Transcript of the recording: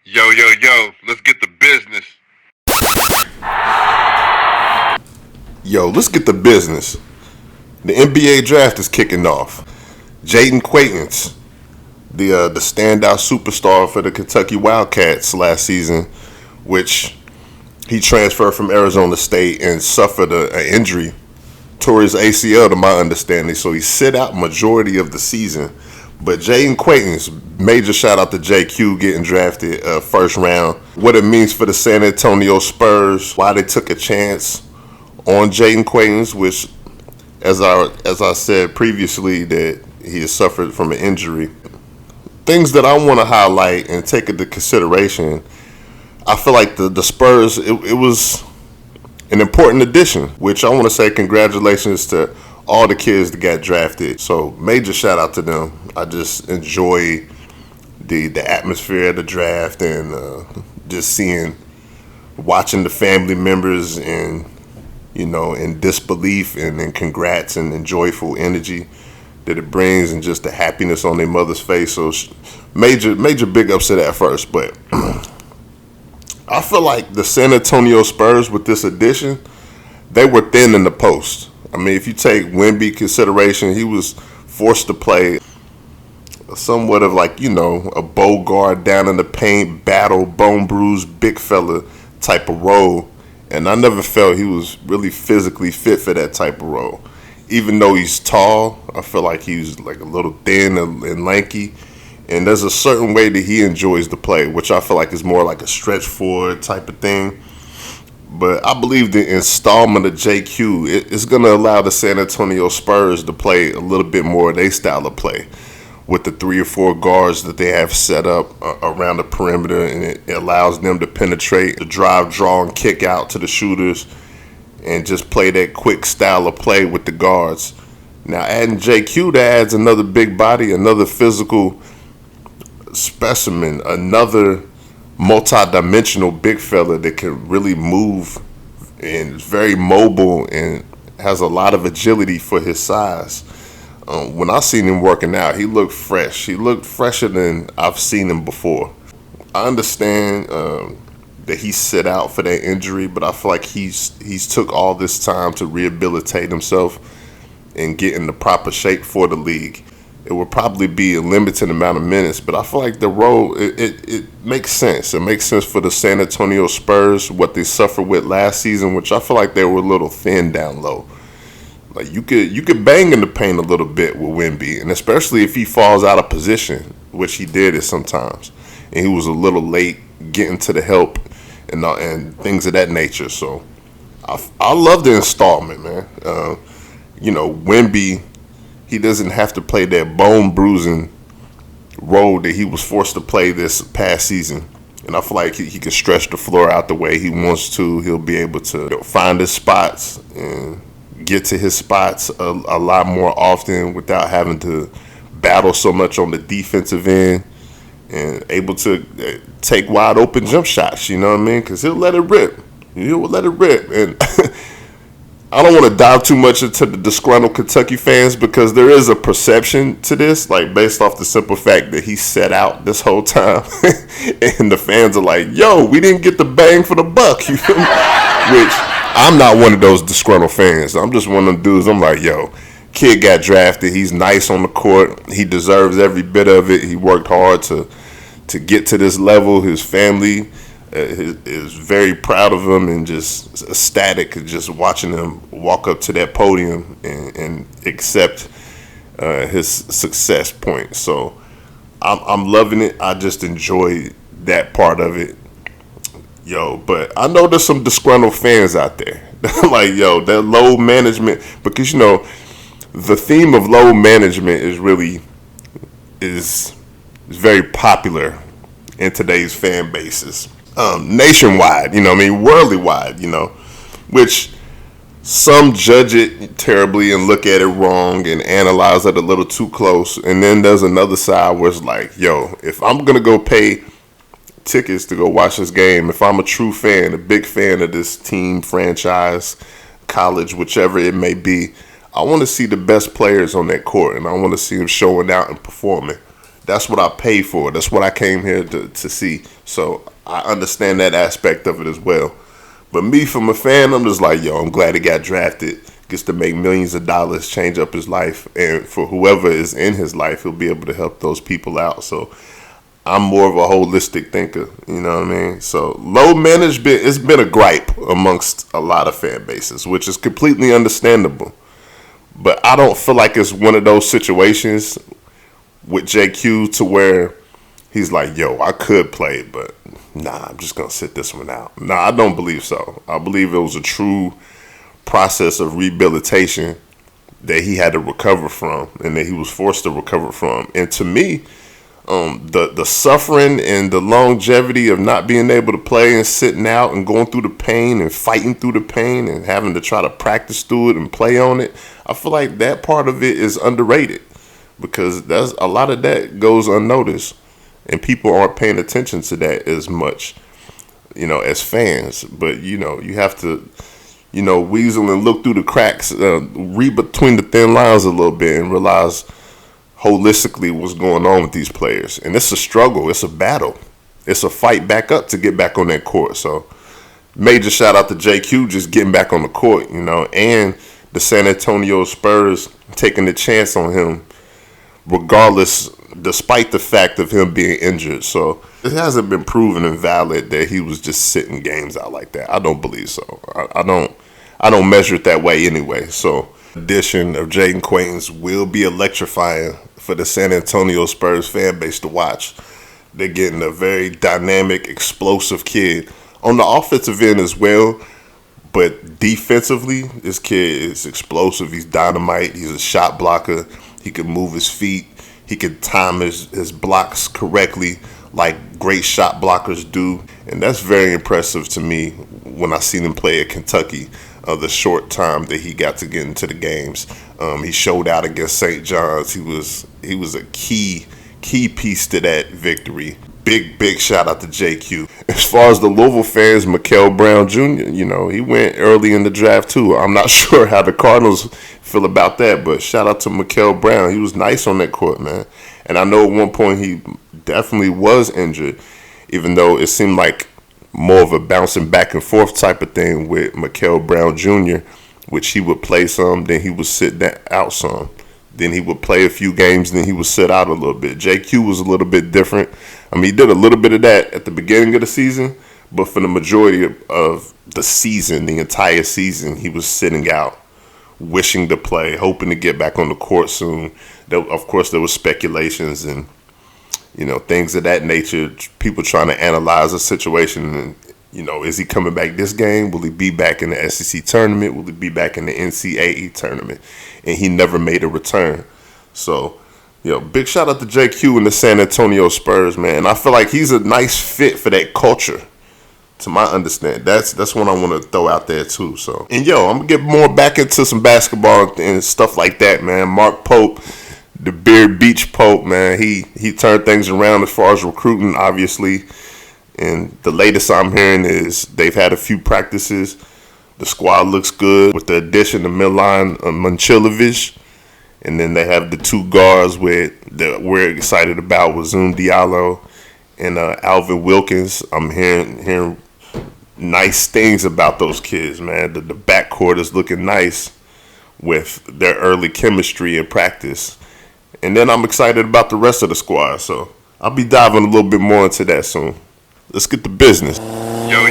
Yo, let's get the business. Yo, let's get the business. The NBA draft is kicking off. Jayden Quaintance, the standout superstar for the Kentucky Wildcats last season, which he transferred from Arizona State and suffered an injury, tore his ACL to my understanding, so he sit out majority of the season. But Jayden Quaintance, major shout out to JQ getting drafted first round. What it means for the San Antonio Spurs, why they took a chance on Jayden Quaintance, which, as I said previously, that he has suffered from an injury. Things that I want to highlight and take into consideration. I feel like the Spurs, it was an important addition, which I want to say congratulations to all the kids that got drafted. So major shout out to them. I just enjoy the atmosphere of the draft and just watching the family members and in disbelief and in congrats and in joyful energy that it brings and just the happiness on their mother's face. So major big ups to that first. But I feel like the San Antonio Spurs with this addition, they were thin in the post. I mean, if you take Wemby consideration, he was forced to play somewhat of a bow guard down in the paint, battle, bone bruised, big fella type of role. And I never felt he was really physically fit for that type of role. Even though he's tall, I feel like he's like a little thin and lanky. And there's a certain way that he enjoys to play, which I feel like is more like a stretch forward type of thing. But I believe the installment of JQ is going to allow the San Antonio Spurs to play a little bit more of their style of play with the 3 or 4 guards that they have set up around the perimeter, and it allows them to penetrate, to drive, draw, and kick out to the shooters and just play that quick style of play with the guards. Now, adding JQ, that adds another big body, another physical specimen, another multi-dimensional big fella that can really move and is very mobile and has a lot of agility for his size. When I seen him working out, he looked fresh. He looked fresher than I've seen him before. I understand that he sit out for that injury, but I feel like he's took all this time to rehabilitate himself and get in the proper shape for the league. It would probably be a limited amount of minutes, but I feel like the role, it makes sense. It makes sense for the San Antonio Spurs, what they suffered with last season, which I feel like they were a little thin down low. Like you could bang in the paint a little bit with Wemby, and especially if he falls out of position, which he did at sometimes, and he was a little late getting to the help and things of that nature. So I love the installment, man. Wemby, he doesn't have to play that bone bruising role that he was forced to play this past season. And I feel like he can stretch the floor out the way he wants to. He'll be able to find his spots and get to his spots a lot more often without having to battle so much on the defensive end, and able to take wide open jump shots, you know what I mean? Because he'll let it rip. He'll let it rip. And I don't want to dive too much into the disgruntled Kentucky fans, because there is a perception to this, like based off the simple fact that he sat out this whole time. And the fans are like, yo, we didn't get the bang for the buck. You feel me? Which I'm not one of those disgruntled fans. I'm just one of them dudes. I'm like, yo, kid got drafted. He's nice on the court. He deserves every bit of it. He worked hard to get to this level. His family is very proud of him and just ecstatic just watching him walk up to that podium and accept his success point. So I'm loving it. I just enjoy that part of it. Yo, but I know there's some disgruntled fans out there. Like, yo, that low management, because the theme of low management is very popular in today's fan bases. Nationwide, worldly wide, which some judge it terribly and look at it wrong and analyze it a little too close. And then there's another side where it's like, yo, if I'm going to go pay tickets to go watch this game, if I'm a true fan, a big fan of this team, franchise, college, whichever it may be, I want to see the best players on that court, and I want to see them showing out and performing. That's what I paid for. That's what I came here to see. So I understand that aspect of it as well. But me, from a fan, I'm just like, yo, I'm glad he got drafted. Gets to make millions of dollars, change up his life. And for whoever is in his life, he'll be able to help those people out. So I'm more of a holistic thinker, you know what I mean? So low management, it's been a gripe amongst a lot of fan bases, which is completely understandable. But I don't feel like it's one of those situations with JQ to where he's like, yo, I could play, but nah, I'm just going to sit this one out. Nah, I don't believe so. I believe it was a true process of rehabilitation that he had to recover from and that he was forced to recover from. And to me, the suffering and the longevity of not being able to play and sitting out and going through the pain and fighting through the pain and having to try to practice through it and play on it, I feel like that part of it is underrated because that's a lot of that goes unnoticed and people aren't paying attention to that as much, as fans. But you have to, weasel and look through the cracks, read between the thin lines a little bit and realize holistically what's going on with these players. And it's a struggle. It's a battle. It's a fight back up to get back on that court. So major shout out to JQ just getting back on the court, and the San Antonio Spurs taking the chance on him regardless, despite the fact of him being injured. So it hasn't been proven and valid that he was just sitting games out like that. I don't believe so. I don't measure it that way anyway. So addition of Jayden Quaintance will be electrifying for the San Antonio Spurs fan base to watch. They're getting a very dynamic, explosive kid on the offensive end as well. But defensively, this kid is explosive. He's dynamite. He's a shot blocker. He can move his feet. He can time his blocks correctly like great shot blockers do. And that's very impressive to me when I seen him play at Kentucky. The short time that he got to get into the games, he showed out against St. John's. He was a key piece to that victory. Big shout out to JQ. As far as the Louisville fans, Mikael Brown Jr., he went early in the draft too. I'm not sure how the Cardinals feel about that, but shout out to Mikael Brown. He was nice on that court, man. And I know at one point he definitely was injured, even though it seemed like more of a bouncing back and forth type of thing with Mikael Brown Jr., which he would play some, then he would sit out some. Then he would play a few games, then he would sit out a little bit. JQ was a little bit different. I mean, he did a little bit of that at the beginning of the season, but for the majority of the season, the entire season, he was sitting out, wishing to play, hoping to get back on the court soon. Of course, there was speculations and things of that nature, people trying to analyze the situation and, is he coming back this game? Will he be back in the SEC tournament? Will he be back in the NCAA tournament? And he never made a return. So, big shout out to JQ and the San Antonio Spurs, man. I feel like he's a nice fit for that culture, to my understanding. That's what I want to throw out there too. So, and I'm gonna get more back into some basketball and stuff like that, man. Mark Pope, the Beard Beach Pope, man, he turned things around as far as recruiting, obviously. And the latest I'm hearing is they've had a few practices. The squad looks good with the addition of Milan Manchilovic. And then they have the two guards that we're excited about with Zoom Diallo and Alvin Wilkins. I'm hearing nice things about those kids, man. The backcourt is looking nice with their early chemistry and practice. And then I'm excited about the rest of the squad. So I'll be diving a little bit more into that soon. Let's get to business. Yo,